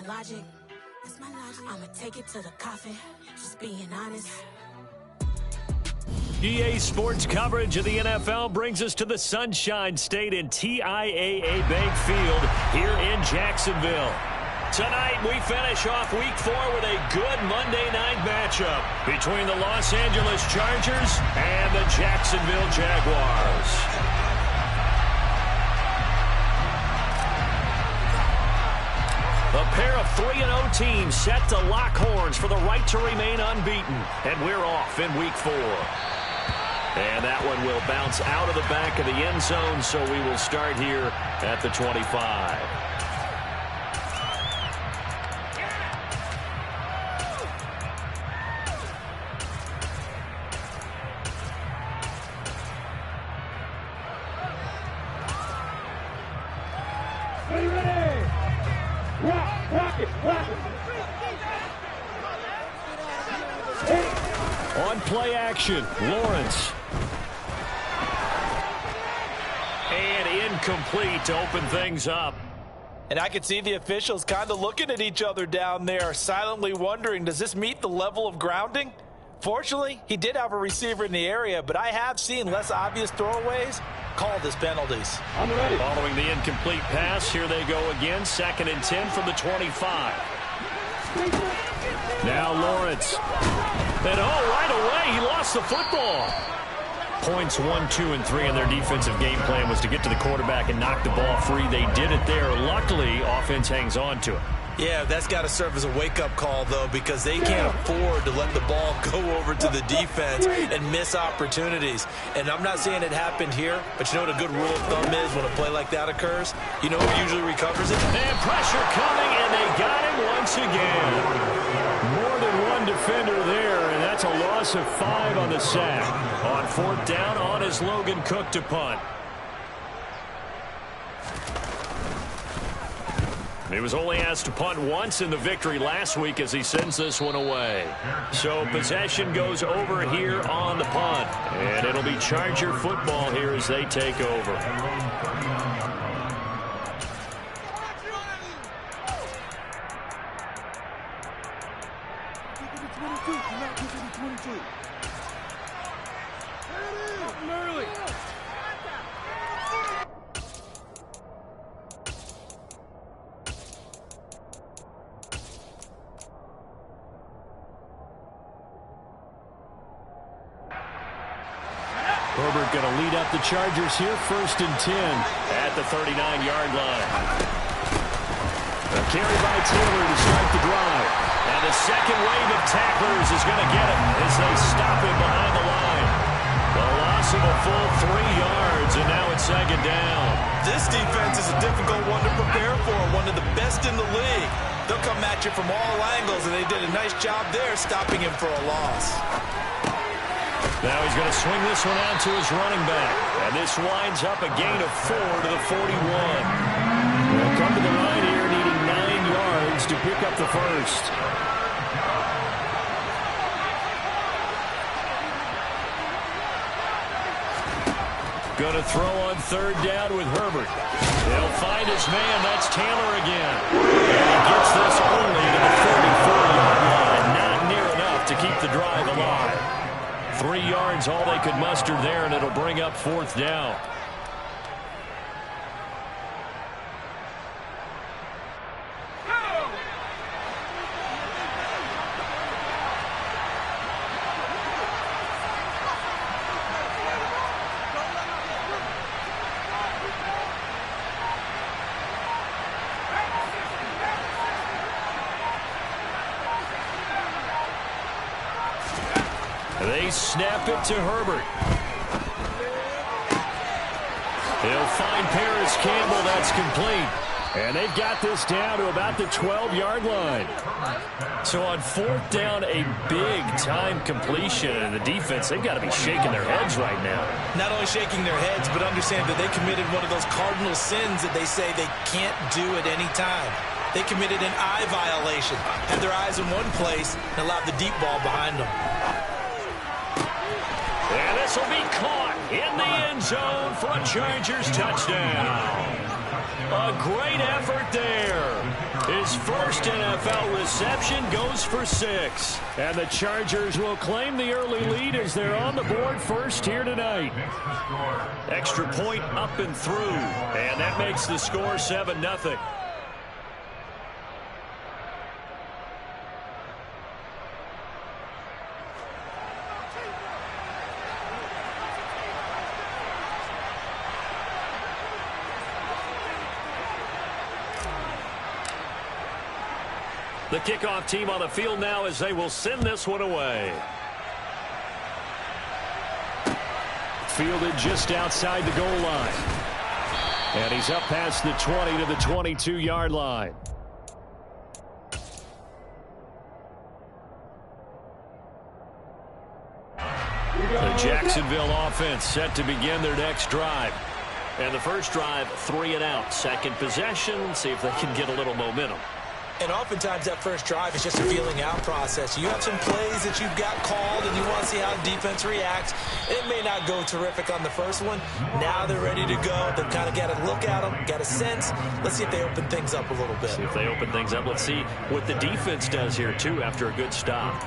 my logic. I'ma take it to the coffin, just being honest. EA Sports coverage of the NFL brings us to the Sunshine State in TIAA Bank Field here in Jacksonville. Tonight, we finish off Week 4 with a good Monday night matchup between the Los Angeles Chargers and the Jacksonville Jaguars. A pair of 3-0 teams set to lock horns for the right to remain unbeaten, and we're off in Week 4. And that one will bounce out of the back of the end zone, so we will start here at the 25. On play action, Lawrence. And incomplete to open things up. And I could see the officials kind of looking at each other down there, silently wondering, does this meet the level of grounding? Fortunately, he did have a receiver in the area, but I have seen less obvious throwaways called as penalties. Following the incomplete pass, here they go again, 2nd and 10 from the 25. Now Lawrence. And right away, he lost the football. Points 1, 2, and 3 in their defensive game plan was to get to the quarterback and knock the ball free. They did it there. Luckily, offense hangs on to it. Yeah, that's got to serve as a wake-up call, though, because they can't afford to let the ball go over to the defense and miss opportunities. And I'm not saying it happened here, but you know what a good rule of thumb is when a play like that occurs? You know who usually recovers it? And pressure coming, and they got him once again. More than one defender there, and that's a loss of 5 on the sack. On 4th down, on is Logan Cook to punt. He was only asked to punt once in the victory last week as he sends this one away. So possession goes over here on the punt. And it'll be Charger football here as they take over. Herbert going to lead up the Chargers here, 1st and 10 at the 39-yard line. A carry by Taylor to start the drive. And the second wave of tacklers is going to get him as they stop him behind the line. The loss of a full 3 yards, and now it's 2nd down. This defense is a difficult one to prepare for, one of the best in the league. They'll come at you from all angles, and they did a nice job there stopping him for a loss. Now he's going to swing this one out to his running back. And this winds up a gain of 4 to the 41. They'll come to the line here needing 9 yards to pick up the first. Going to throw on 3rd down with Herbert. They'll find his man. That's Taylor again. And he gets this only to the 44-yard line. Not near enough to keep the drive alive. 3 yards, all they could muster there, and it'll bring up 4th down. They snap it to Herbert. He'll find Paris Campbell. That's complete. And they've got this down to about the 12-yard line. So on 4th down, a big-time completion. And the defense, they've got to be shaking their heads right now. Not only shaking their heads, but understand that they committed one of those cardinal sins that they say they can't do at any time. They committed an eye violation, had their eyes in one place, and allowed the deep ball behind them. And this will be caught in the end zone for a Chargers touchdown. A great effort there. His first NFL reception goes for 6. And the Chargers will claim the early lead as they're on the board first here tonight. Extra point up and through. And that makes the score 7-0. The kickoff team on the field now as they will send this one away. Fielded just outside the goal line. And he's up past the 20 to the 22-yard line. The Jacksonville offense set to begin their next drive. And the first drive, 3 and out. Second possession, see if they can get a little momentum. And oftentimes that first drive is just a feeling out process. You have some plays that you've got called and you want to see how the defense reacts. It may not go terrific on the first one. Now they're ready to go. They've kind of got to look at them, got a sense. Let's see if they open things up a little bit. See if they open things up. Let's see what the defense does here, too, after a good stop.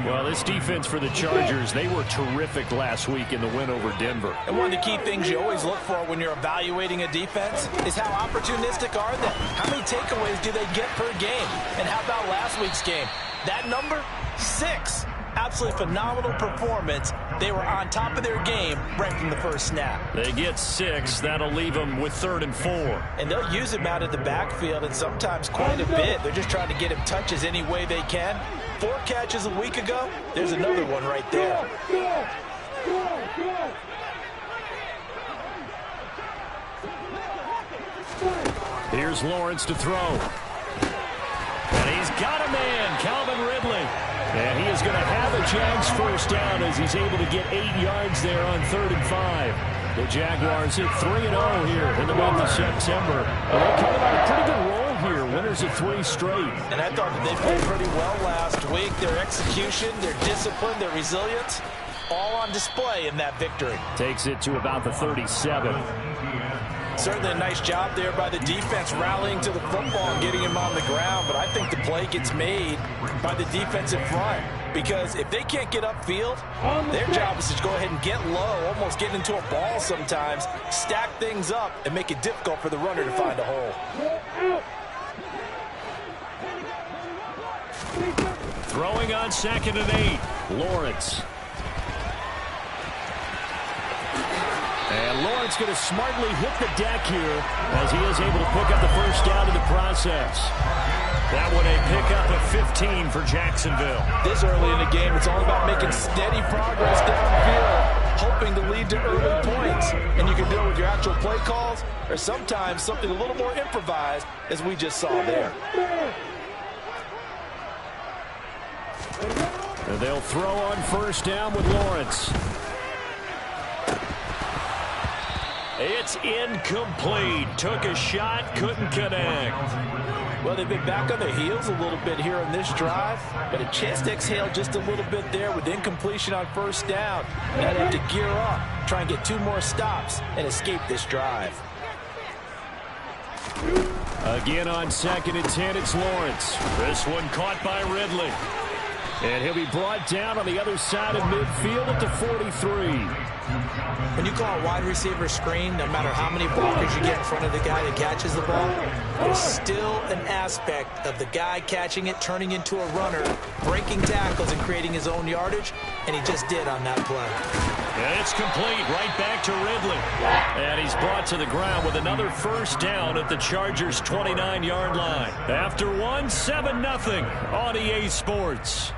Well, this defense for the Chargers, they were terrific last week in the win over Denver. And one of the key things you always look for when you're evaluating a defense is how opportunistic are they? How many takeaways do they get per game? And how about last week's game? That number, 6. Absolutely phenomenal performance. They were on top of their game right from the first snap. They get 6. That'll leave them with 3rd and 4. And they'll use him out of the backfield and sometimes quite a bit. They're just trying to get him touches any way they can. 4 catches a week ago. There's another one right there. Here's Lawrence to throw. And he's got a man, Calvin Ridley. And he is going to have a Jags first down as he's able to get 8 yards there on 3rd and 5. The Jaguars hit 3-0 here in the month of September. And they came on a pretty good roll here, winners of 3 straight. And I thought that they played pretty well last week. Their execution, their discipline, their resilience, all on display in that victory. Takes it to about the 37. Certainly a nice job there by the defense rallying to the football and getting him on the ground. But I think the play gets made by the defensive front. Because if they can't get upfield, their job is to go ahead and get low, almost get into a ball sometimes, stack things up, and make it difficult for the runner to find a hole. Throwing on 2nd and 8. Lawrence. And Lawrence going to smartly hit the deck here as he is able to pick up the first down in the process. That one a pickup of 15 for Jacksonville. This early in the game, it's all about making steady progress downfield, hoping to lead to early points. And you can do it with your actual play calls or sometimes something a little more improvised, as we just saw there. And they'll throw on first down with Lawrence. It's incomplete. Took a shot, couldn't connect. Well, they've been back on their heels a little bit here on this drive, but a chance to exhale just a little bit there with incompletion on first down. Now they have to gear up, try and get 2 more stops, and escape this drive. Again on 2nd and 10, it's Lawrence. This one caught by Ridley. And he'll be brought down on the other side of midfield at the 43. When you call a wide receiver screen, no matter how many blockers you get in front of the guy that catches the ball, there's still an aspect of the guy catching it, turning into a runner, breaking tackles and creating his own yardage, and he just did on that play. And it's complete, right back to Ridley. And he's brought to the ground with another first down at the Chargers' 29-yard line. After one, 7-0 on EA Sports.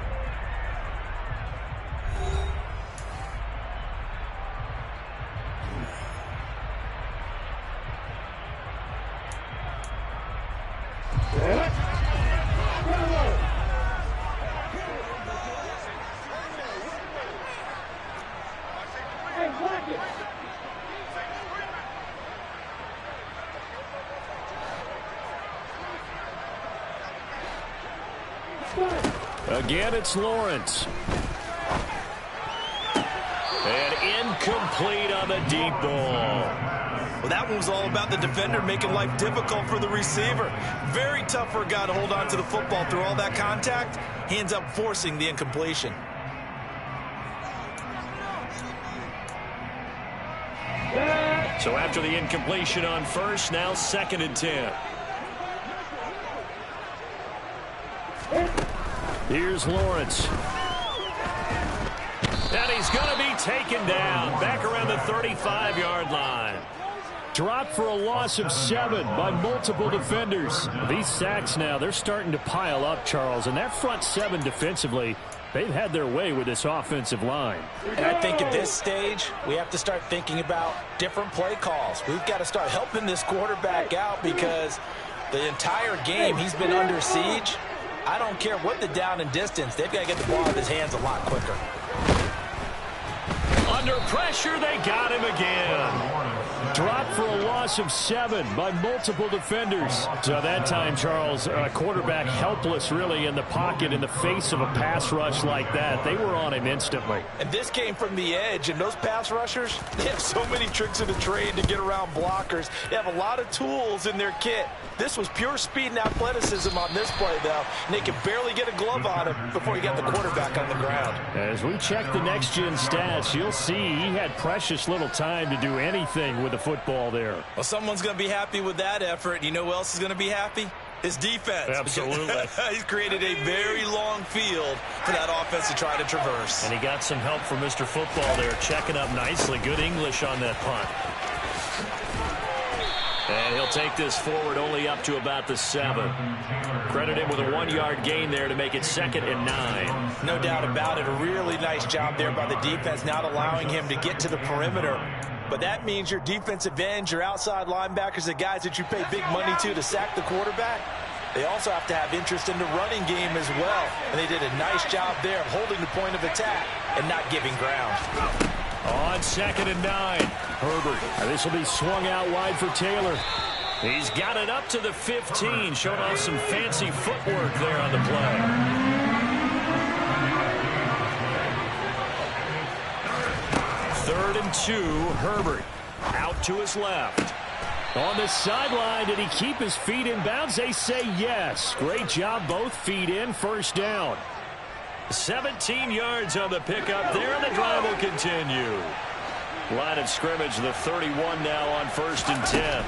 Again, it's Lawrence. And incomplete on the deep ball. Well, that one was all about the defender making life difficult for the receiver. Very tough for a guy to hold on to the football through all that contact. He ends up forcing the incompletion. So after the incompletion on first, now 2nd and 10. Here's Lawrence. And he's going to be taken down back around the 35-yard line. Dropped for a loss of 7 by multiple defenders. These sacks now, they're starting to pile up, Charles. And that front 7 defensively, they've had their way with this offensive line. And I think at this stage, we have to start thinking about different play calls. We've got to start helping this quarterback out because the entire game he's been under siege. I don't care what the down and distance. They've got to get the ball out of his hands a lot quicker. Under pressure, they got him again. Dropped for a loss of 7 by multiple defenders. So that time, Charles, quarterback helpless really in the pocket in the face of a pass rush like that. They were on him instantly. And this came from the edge, and those pass rushers, they have so many tricks of the trade to get around blockers. They have a lot of tools in their kit. This was pure speed and athleticism on this play, though, and they could barely get a glove on him before he got the quarterback on the ground. As we check the next-gen stats, you'll see he had precious little time to do anything with the football there. Well, someone's going to be happy with that effort. You know who else is going to be happy? His defense. Absolutely. He's created a very long field for that offense to try to traverse. And he got some help from Mr. Football there, checking up nicely. Good English on that punt. And he'll take this forward only up to about the 7. Credit him with a 1-yard gain there to make it 2nd and 9. No doubt about it. A really nice job there by the defense, not allowing him to get to the perimeter. But that means your defensive ends, your outside linebackers, the guys that you pay big money to sack the quarterback, they also have to have interest in the running game as well. And they did a nice job there of holding the point of attack and not giving ground. On 2nd and 9, Herbert. This will be swung out wide for Taylor. he's got it up to the 15, showing off some fancy footwork there on the play. Third and 2, Herbert out to his left. On the sideline, did he keep his feet in bounds? They say yes. Great job, both feet in, first down. 17 yards on the pickup there, and the drive will continue. Line of scrimmage, the 31 now on 1st and 10.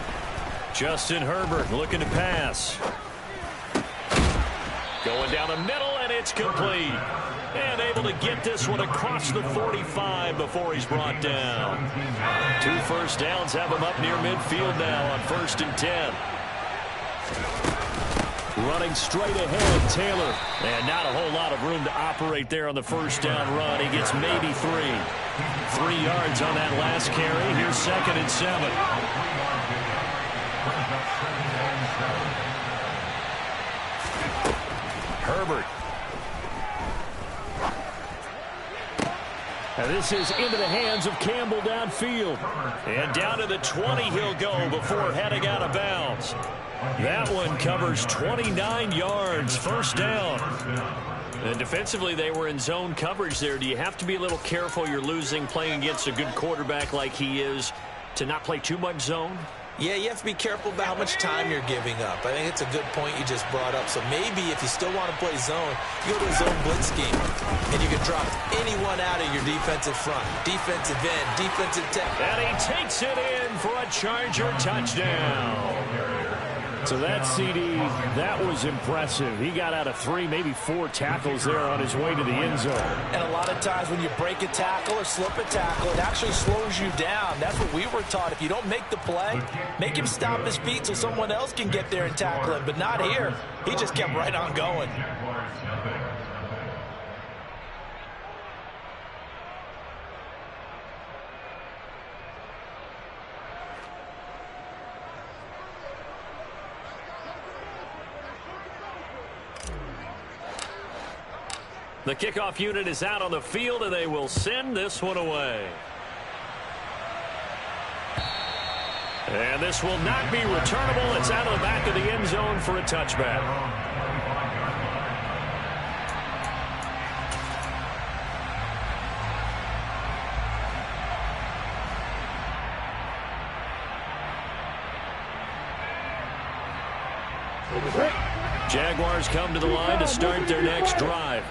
Justin Herbert looking to pass. Going down the middle, and it's complete. And able to get this one across the 45 before he's brought down. 2 first downs have him up near midfield now on 1st and 10. Running straight ahead, Taylor. And not a whole lot of room to operate there on the first down run. He gets maybe 3. 3 yards on that last carry. Here's 2nd and 7. Herbert. And this is into the hands of Campbell downfield. And down to the 20 he'll go before heading out of bounds. That one covers 29 yards, first down. And defensively, they were in zone coverage there. Do you have to be a little careful? You're losing, playing against a good quarterback like he is, to not play too much zone? Yeah, you have to be careful about how much time you're giving up. I think it's a good point you just brought up. So maybe if you still want to play zone, you go to a zone blitz scheme, and you can drop anyone out of your defensive front, defensive end, defensive tackle. And he takes it in for a Charger touchdown. So that CD, that was impressive. He got out of 3, maybe 4 tackles there on his way to the end zone. And a lot of times when you break a tackle or slip a tackle, it actually slows you down. That's what we were taught. If you don't make the play, make him stop his feet so someone else can get there and tackle him. But not here. He just kept right on going. The kickoff unit is out on the field, and they will send this one away. And this will not be returnable. It's out of the back of the end zone for a touchback. Jaguars come to the line to start their next drive.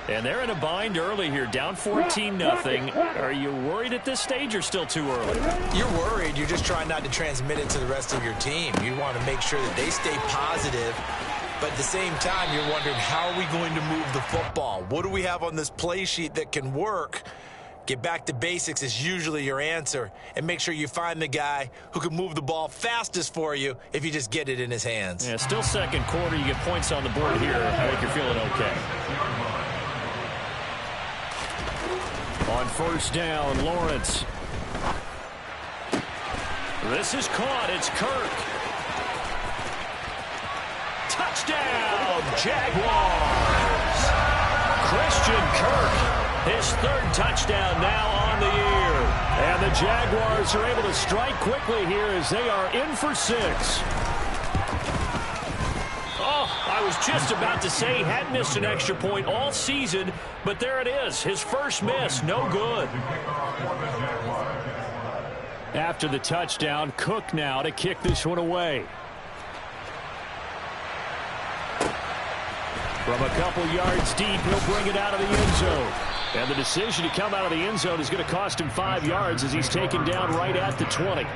And they're in a bind early here, down 14-0. Are you worried at this stage or still too early? You're worried. You're just trying not to transmit it to the rest of your team. You want to make sure that they stay positive. But at the same time, you're wondering, how are we going to move the football? What do we have on this play sheet that can work? Get back to basics is usually your answer. And make sure you find the guy who can move the ball fastest for you if you just get it in his hands. Yeah, still second quarter. You get points on the board here. I think you're feeling okay. On first down, Lawrence. This is caught. It's Kirk. Touchdown, Jaguars. Christian Kirk, his third touchdown now on the year. And the Jaguars are able to strike quickly here as they are in for 6. Oh, I was just about to say he hadn't missed an extra point all season, but there it is. His first miss, no good. After the touchdown, Cook now to kick this one away. From a couple yards deep, he'll bring it out of the end zone. And the decision to come out of the end zone is going to cost him 5 yards as he's taken down right at the 20.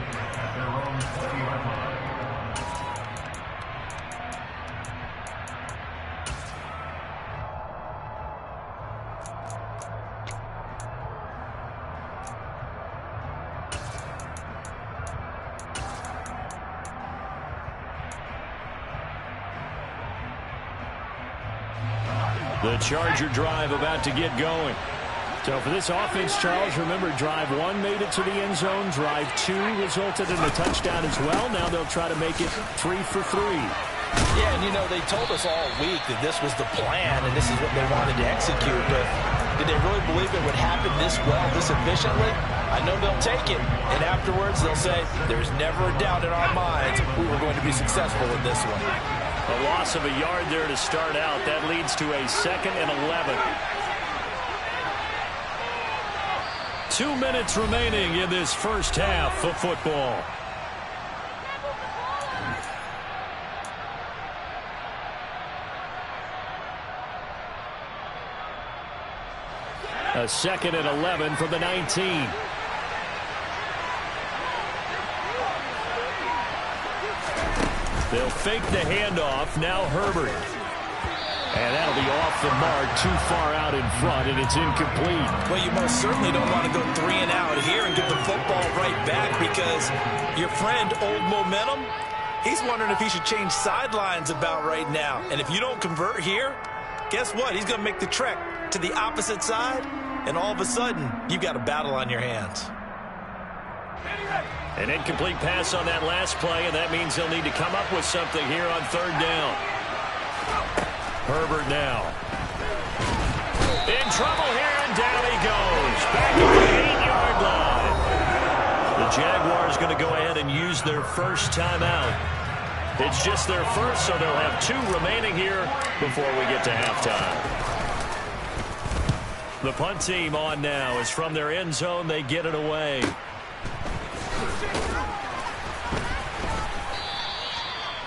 The Charger drive about to get going. So for this offense, Charles, remember, drive 1 made it to the end zone. Drive 2 resulted in a touchdown as well. Now they'll try to make it 3 for 3. Yeah, and you know, they told us all week that this was the plan and this is what they wanted to execute, but did they really believe it would happen this well, this efficiently? I know they'll take it, and afterwards they'll say, there's never a doubt in our minds we were going to be successful in this one. A loss of a yard there to start out. That leads to a 2nd and 11. 2 minutes remaining in this first half of football. A 2nd and 11 from the 19. They'll fake the handoff. Now Herbert. And that'll be off the mark, too far out in front, and it's incomplete. Well, you most certainly don't want to go 3 and out here and get the football right back, because your friend, Old Momentum, he's wondering if he should change sidelines about right now. And if you don't convert here, guess what? He's going to make the trek to the opposite side, and all of a sudden, you've got a battle on your hands. An incomplete pass on that last play, and that means he'll need to come up with something here on 3rd down. Herbert now. In trouble here, and down he goes. Back to the 8-yard line. The Jaguars going to go ahead and use their first timeout. It's just their first, so they'll have 2 remaining here before we get to halftime. The punt team on now is from their end zone. They get it away.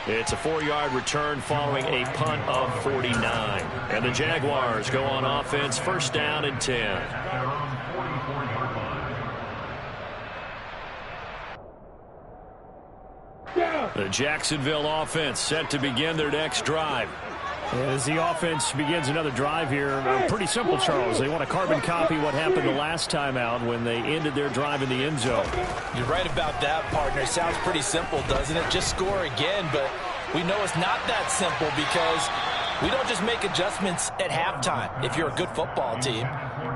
It's a 4-yard return following a punt of 49. And the Jaguars go on offense, 1st down and 10. The Jacksonville offense set to begin their next drive. As the offense begins another drive here, pretty simple, Charles. They want to carbon copy what happened the last time out when they ended their drive in the end zone. You're right about that, partner. It sounds pretty simple, doesn't it? Just score again, but we know it's not that simple, because we don't just make adjustments at halftime. If you're a good football team,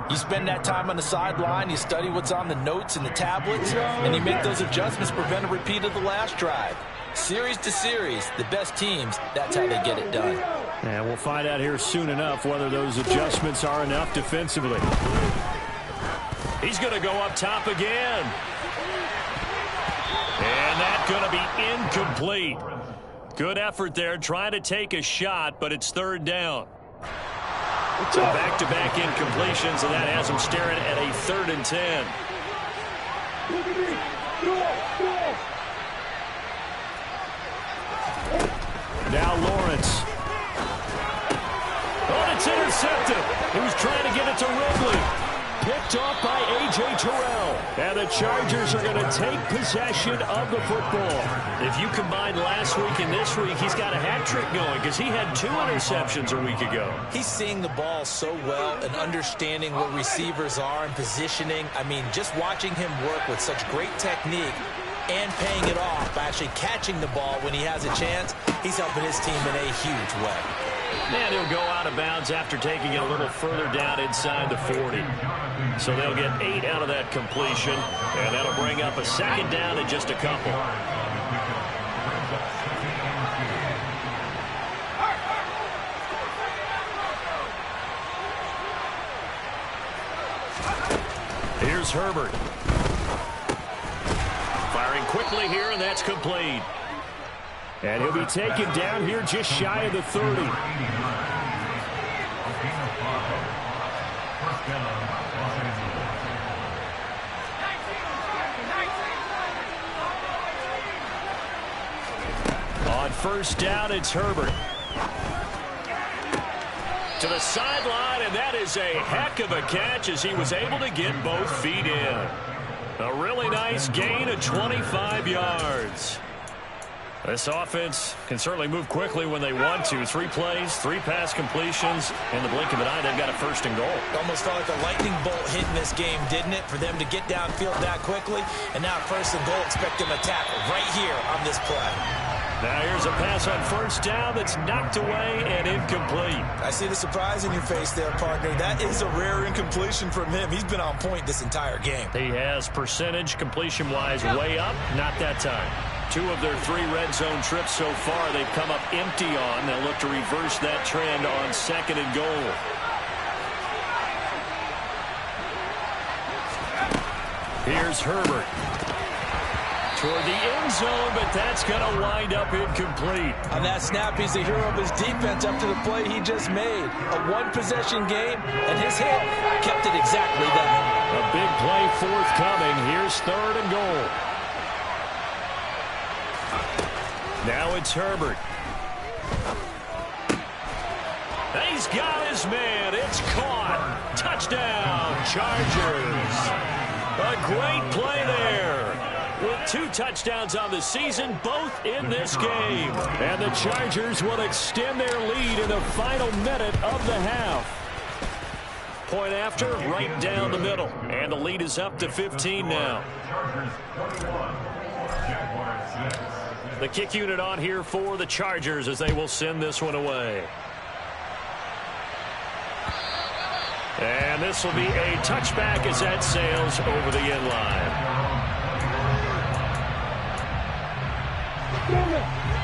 you spend that time on the sideline, you study what's on the notes and the tablets, and you make those adjustments to prevent a repeat of the last drive. Series to series, the best teams, that's how they get it done. And we'll find out here soon enough whether those adjustments are enough defensively. He's going to go up top again. And that's going to be incomplete. Good effort there, trying to take a shot, but it's 3rd down. So back-to-back incompletions, and that has them staring at a 3rd and 10. Now Lawrence. It's intercepted. He was trying to get it to Ridley. Picked off by A.J. Terrell. And the Chargers are going to take possession of the football. If you combine last week and this week, he's got a hat trick going because he had 2 interceptions a week ago. He's seeing the ball so well and understanding what receivers are and positioning. I mean, just watching him work with such great technique and paying it off by actually catching the ball when he has a chance, he's helping his team in a huge way. And he'll go out of bounds after taking it a little further down inside the 40. So they'll get 8 out of that completion, and that'll bring up a second down in just a couple. Here's Herbert. Firing quickly here, and that's complete. And he'll be taken down here just shy of the 30. On first down, it's Herbert. To the sideline, and that is a heck of a catch as he was able to get both feet in. A really nice gain of 25 yards. This offense can certainly move quickly when they want to. 3 plays, 3 pass completions. In the blink of an eye, they've got a first and goal. Almost felt like a lightning bolt hit in this game, didn't it? For them to get downfield that quickly. And now first and goal, expect them to tackle right here on this play. Now here's a pass on first down that's knocked away and incomplete. I see the surprise in your face there, partner. That is a rare incompletion from him. He's been on point this entire game. He has percentage completion-wise way up, not that time. 2 of their 3 red zone trips so far they've come up empty on. They'll look to reverse that trend on second and goal. Here's Herbert. Toward the end zone, but that's going to wind up incomplete. On that snap, he's the hero of his defense up to the play he just made. A 1-possession game, and his hit kept it exactly that. A big play forthcoming. Here's third and goal. Now it's Herbert. He's got his man. It's caught. Touchdown, Chargers. A great play there. With 2 touchdowns on the season, both in this game. And the Chargers will extend their lead in the final minute of the half. Point after, right down the middle. And the lead is up to 15 now. The kick unit on here for the Chargers as they will send this one away. And this will be a touchback as that sails over the end line.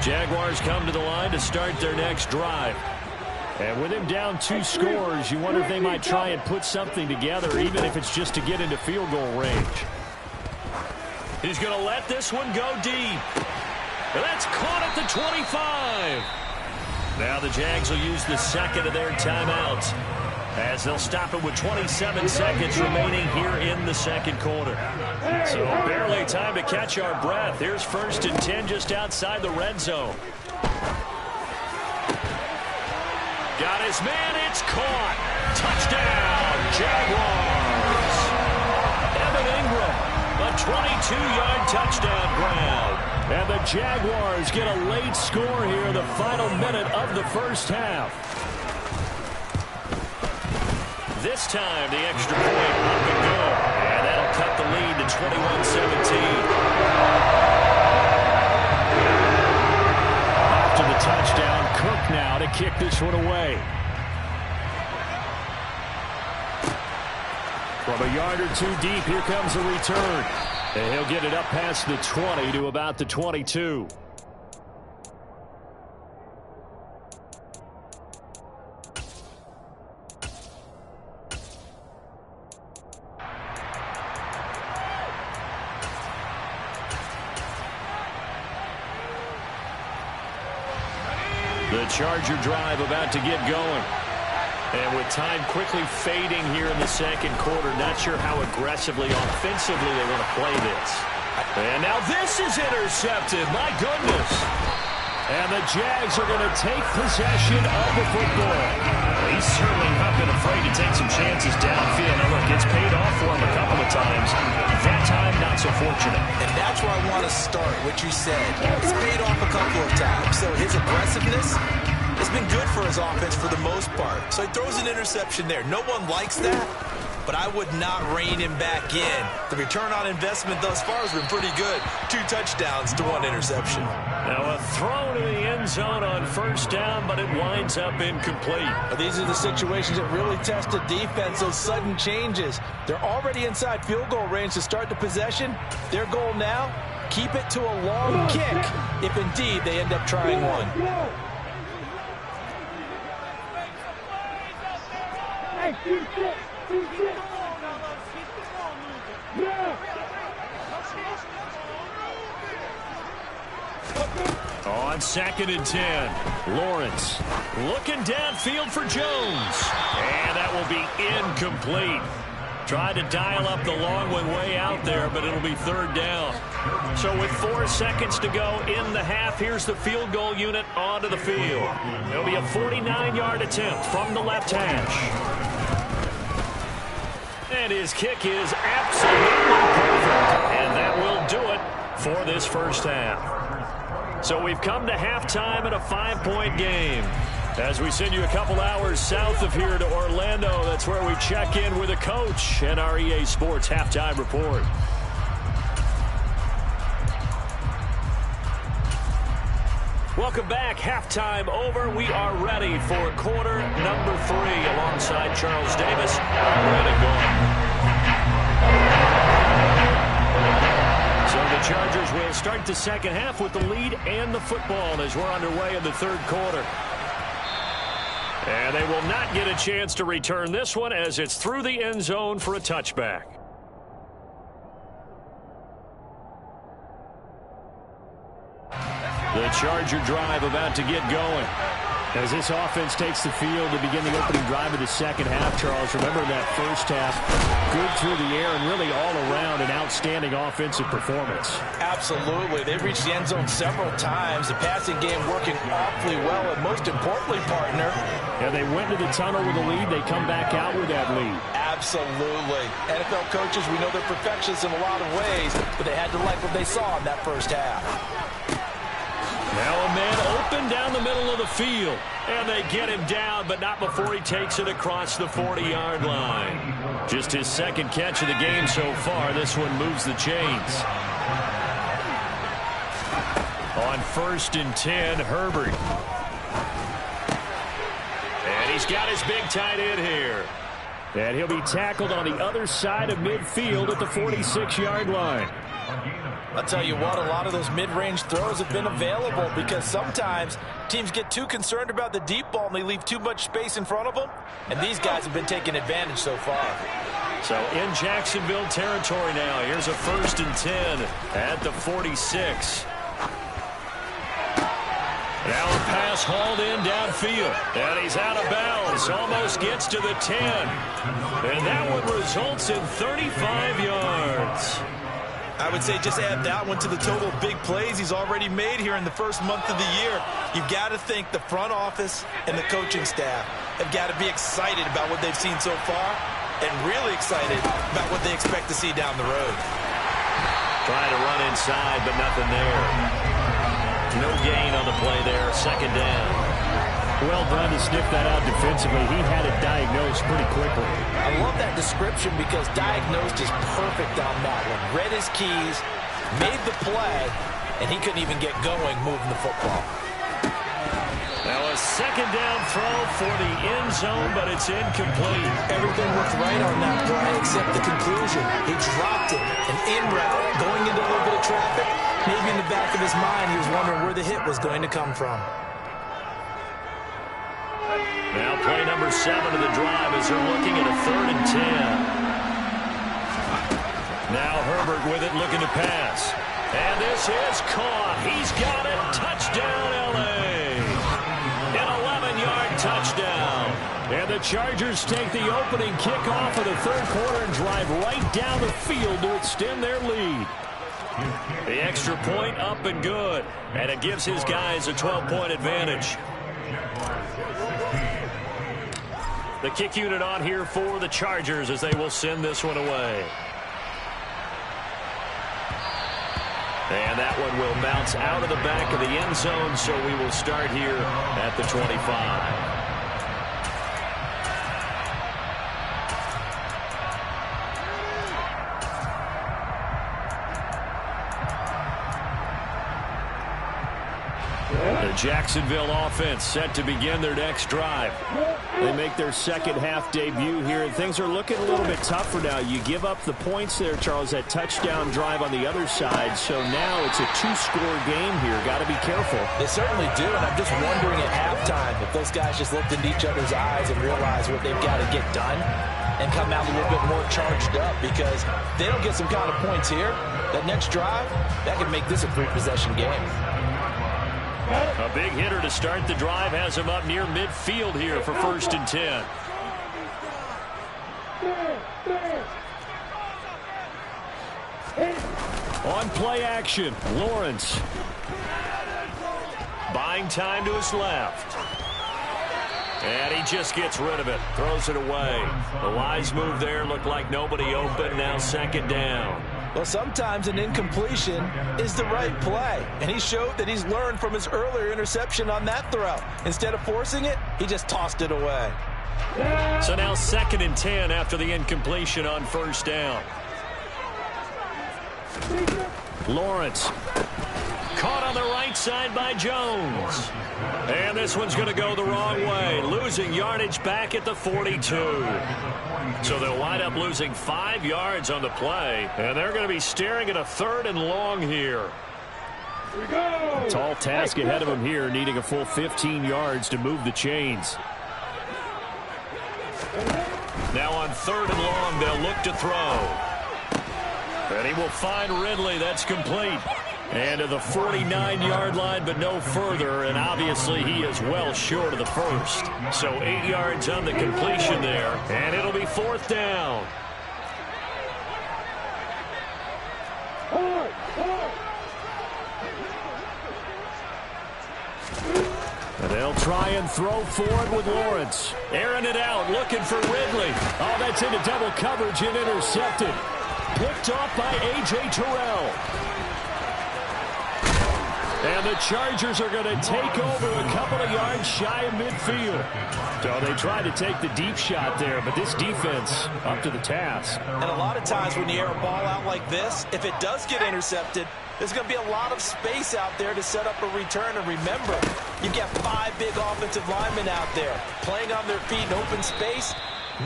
Jaguars come to the line to start their next drive. And with him down 2 scores, you wonder if they might try and put something together, even if it's just to get into field goal range. He's going to let this one go deep. And that's caught at the 25. Now the Jags will use the second of their timeouts as they'll stop it with 27 seconds remaining here in the second quarter. So barely time to catch our breath. Here's first and 10 just outside the red zone. Got his man. It's caught. Touchdown, Jaguars. Evan Ingram, a 22-yard touchdown grab. And the Jaguars get a late score here in the final minute of the first half. This time, the extra point up and good. And that'll cut the lead to 21-17. After the touchdown, Cook now to kick this one away. From a yard or 2 deep, here comes the return. And he'll get it up past the 20 to about the 22. The Charger drive about to get going. And with time quickly fading here in the second quarter, not sure how aggressively, offensively they want to play this. And now this is intercepted. My goodness. And the Jags are going to take possession of the football. He he's certainly not been afraid to take some chances downfield. Now, look, it's paid off for him a couple of times. That time, not so fortunate. And that's where I want to start, what you said. It's paid off a couple of times. So his aggressiveness has been good for his offense for the most part. So he throws an interception there. No one likes that, but I would not rein him back in. The return on investment thus far has been pretty good. 2 touchdowns to 1 interception. Now a throw to the end zone on first down, but it winds up incomplete. These are the situations that really test a defense, those sudden changes. They're already inside field goal range to start the possession. Their goal now, keep it to a long kick if indeed they end up trying one. On 2nd and 10, Lawrence looking downfield for Jones. And that will be incomplete. Tried to dial up the long one way out there, but it'll be 3rd down. So with 4 seconds to go in the half, here's the field goal unit onto the field. It'll be a 49-yard attempt from the left hash. And his kick is absolutely perfect. And that will do it for this first half. So we've come to halftime in a 5-point game. As we send you a couple hours south of here to Orlando, that's where we check in with a coach and our EA Sports Halftime Report. Welcome back. Halftime over. We are ready for quarter number 3 alongside Charles Davis. Brandon Gaudin. So the Chargers will start the second half with the lead and the football as we're underway in the 3rd quarter. And they will not get a chance to return this one as it's through the end zone for a touchback. The Charger drive about to get going. As this offense takes the field to begin the opening drive of the second half, Charles, remember that first half, good through the air and really all around an outstanding offensive performance. Absolutely. They've reached the end zone several times. The passing game working awfully well, and most importantly, partner. Yeah, they went to the tunnel with a lead. They come back out with that lead. Absolutely. NFL coaches, we know they're perfectionists in a lot of ways, but they had to like what they saw in that first half. Now a man open down the middle of the field. And they get him down, but not before he takes it across the 40-yard line. Just his 2nd catch of the game so far. This one moves the chains. On 1st and 10, Herbert. And he's got his big tight end here. And he'll be tackled on the other side of midfield at the 46-yard line. I'll tell you what, a lot of those mid-range throws have been available because sometimes teams get too concerned about the deep ball and they leave too much space in front of them. And these guys have been taking advantage so far. So in Jacksonville territory now. Here's a 1st and 10 at the 46. Now a pass hauled in downfield. And he's out of bounds. Almost gets to the 10. And that one results in 35 yards. I would say just add that one to the total of big plays he's already made here in the first month of the year. You've got to think the front office and the coaching staff have got to be excited about what they've seen so far and really excited about what they expect to see down the road. Trying to run inside, but nothing there. No gain on the play there. 2nd down. Well done to sniff that out defensively. He had it diagnosed pretty quickly. I love that description because diagnosed is perfect on that one. Read his keys, made the play, and he couldn't even get going moving the football. Now a 2nd down throw for the end zone, but it's incomplete. Everything looked right on that play except the conclusion. He dropped it, an in route, going into a little bit of traffic. Maybe in the back of his mind, he was wondering where the hit was going to come from. Now play number 7 of the drive as they're looking at a 3rd and 10. Now Herbert with it, looking to pass. And this is caught. He's got it. Touchdown, L.A. An 11-yard touchdown. And the Chargers take the opening kickoff of the 3rd quarter and drive right down the field to extend their lead. The extra point up and good. And it gives his guys a 12-point advantage. The kick unit on here for the Chargers as they will send this one away. And that one will bounce out of the back of the end zone, so we will start here at the 25. The Jacksonville offense set to begin their next drive. They make their second half debut here, and things are looking a little bit tougher now. You give up the points there, Charles, that touchdown drive on the other side. So now it's a two-score game here. Got to be careful. They certainly do, and I'm just wondering at halftime if those guys just looked into each other's eyes and realized what they've got to get done and come out a little bit more charged up, because if they don't get some kind of points here, that next drive, that could make this a three-possession game. A big hitter to start the drive has him up near midfield here for 1st and 10. On play action, Lawrence. Buying time to his left. And he just gets rid of it. Throws it away. The wise move there. Looked like nobody open. Now 2nd down. Well, sometimes an incompletion is the right play, and he showed that he's learned from his earlier interception on that throw. Instead of forcing it, he just tossed it away. So now 2nd and 10 after the incompletion on 1st down. Lawrence. Caught on the right side by Jones. And this one's going to go the wrong way. Losing yardage back at the 42. So they'll wind up losing 5 yards on the play. And they're going to be staring at a 3rd and long here. Tall task ahead of them here, needing a full 15 yards to move the chains. Now on 3rd and long, they'll look to throw. And he will find Ridley. That's complete. And to the 49-yard line, but no further. And obviously he is well short of the first. So 8 yards on the completion there. And it'll be 4th down. And they'll try and throw forward with Lawrence. Airing it out, looking for Ridley. Oh, that's into double coverage and intercepted. Picked off by A.J. Terrell. And the Chargers are going to take over a couple of yards shy of midfield. So they tried to take the deep shot there, but this defense up to the task. And a lot of times when you air a ball out like this, if it does get intercepted, there's going to be a lot of space out there to set up a return. And remember, you've got 5 big offensive linemen out there playing on their feet in open space.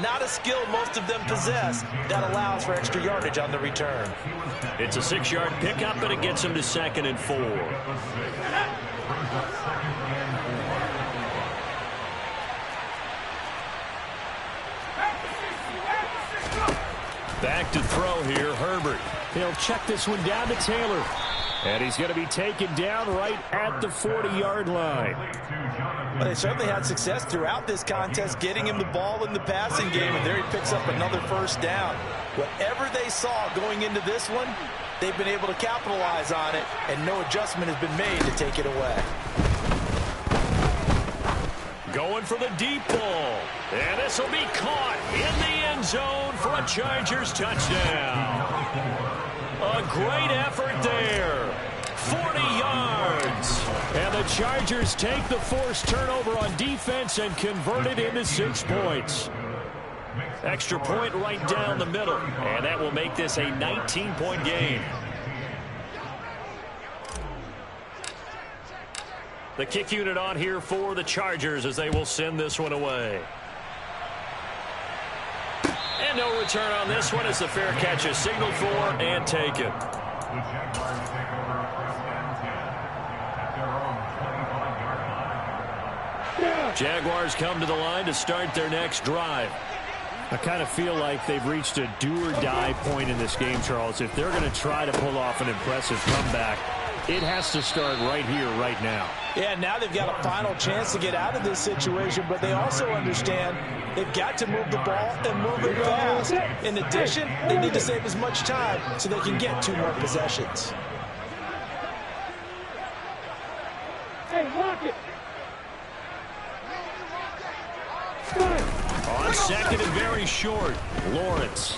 Not a skill most of them possess that allows for extra yardage on the return. It's a 6-yard pickup, and it gets him to 2nd and 4. Back to throw here, Herbert. He'll check this one down to Taylor. And he's going to be taken down right at the 40-yard line. Well, they certainly had success throughout this contest getting him the ball in the passing game, and there he picks up another 1st down. Whatever they saw going into this one, they've been able to capitalize on it, and no adjustment has been made to take it away. Going for the deep ball. And this will be caught in the end zone for a Chargers touchdown. A great effort there. 40 yards. And the Chargers take the forced turnover on defense and convert it into 6 points. Extra point right down the middle. And that will make this a 19-point game. The kick unit on here for the Chargers as they will send this one away. And no return on this one as the fair catch is signaled for and taken. Jaguars come to the line to start their next drive. I kind of feel like they've reached a do-or-die point in this game, Charles. If they're going to try to pull off an impressive comeback, it has to start right here, right now. Yeah, now they've got a final chance to get out of this situation, but they also understand they've got to move the ball and move it fast. In addition, they need to save as much time so they can get 2 more possessions. Hey, lock it. On second and very short, Lawrence.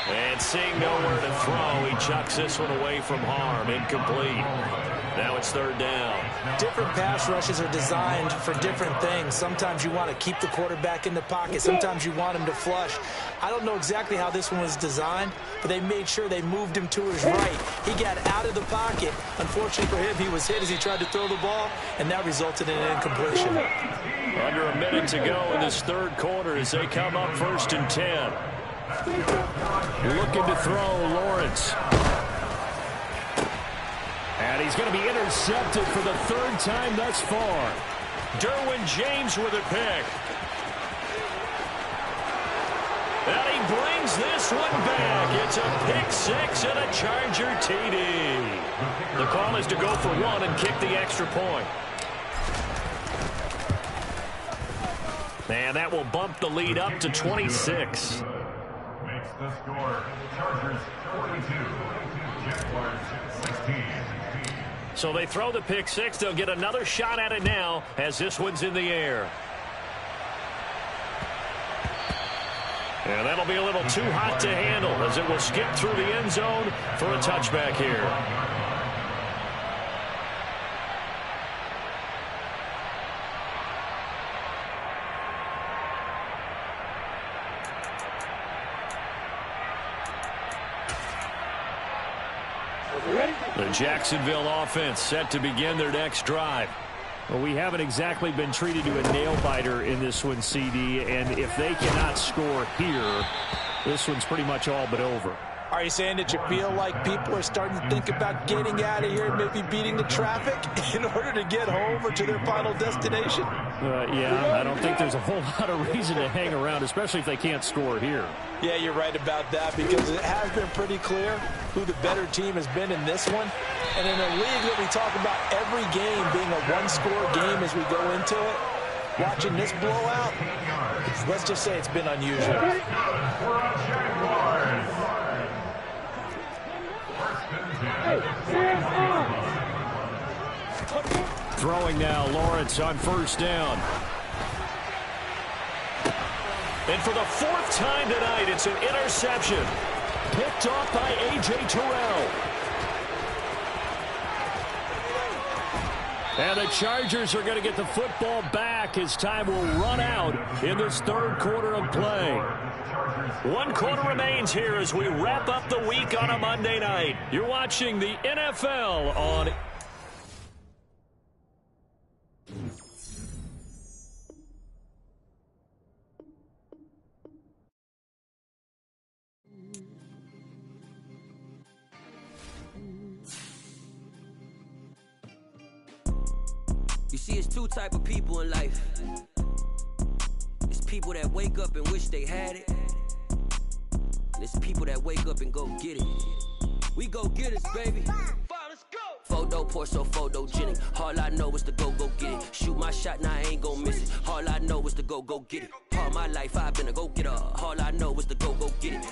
And seeing nowhere to throw, he chucks this one away from harm. Incomplete. Now it's third down. Different pass rushes are designed for different things. Sometimes you want to keep the quarterback in the pocket. Sometimes you want him to flush. I don't know exactly how this one was designed, but they made sure they moved him to his right. He got out of the pocket. Unfortunately for him, he was hit as he tried to throw the ball, and that resulted in an incompletion. Under a minute to go in this third quarter as they come up 1st and 10. Looking to throw, Lawrence. And he's going to be intercepted for the third time thus far. Derwin James with a pick. And he brings this one back. It's a pick six and a Charger TD. The call is to go for one and kick the extra point. And that will bump the lead up to 26. Makes the score Chargers 42, Jaguars 16. So they throw the pick six. They'll get another shot at it now as this one's in the air. And that'll be a little too hot to handle as it will skip through the end zone for a touchback here. The Jacksonville offense set to begin their next drive. Well, we haven't exactly been treated to a nail-biter in this one, CD, and if they cannot score here, this one's pretty much all but over. Are you saying that you feel like people are starting to think about getting out of here and maybe beating the traffic in order to get home or to their final destination? Yeah, I don't think there's a whole lot of reason to hang around, especially if they can't score here. Yeah, you're right about that because it has been pretty clear who the better team has been in this one. And in a league that we talk about every game being a one-score game as we go into it, watching this blowout, let's just say it's been unusual. Throwing now, Lawrence on first down. And for the fourth time tonight, it's an interception. Picked off by A.J. Terrell. And the Chargers are going to get the football back as time will run out in this third quarter of play. 1 quarter remains here as we wrap up the week on a Monday night. You're watching the NFL on... You see, it's two type of people in life. It's people that wake up and wish they had it. And it's people that wake up and go get it. We go get it, baby. Photo Porsche, photogenic. All I know is to go get it. Shoot my shot, now I ain't gon' miss it. All I know is to go get it. All my life I've been a go-getter. All I know is to go get it.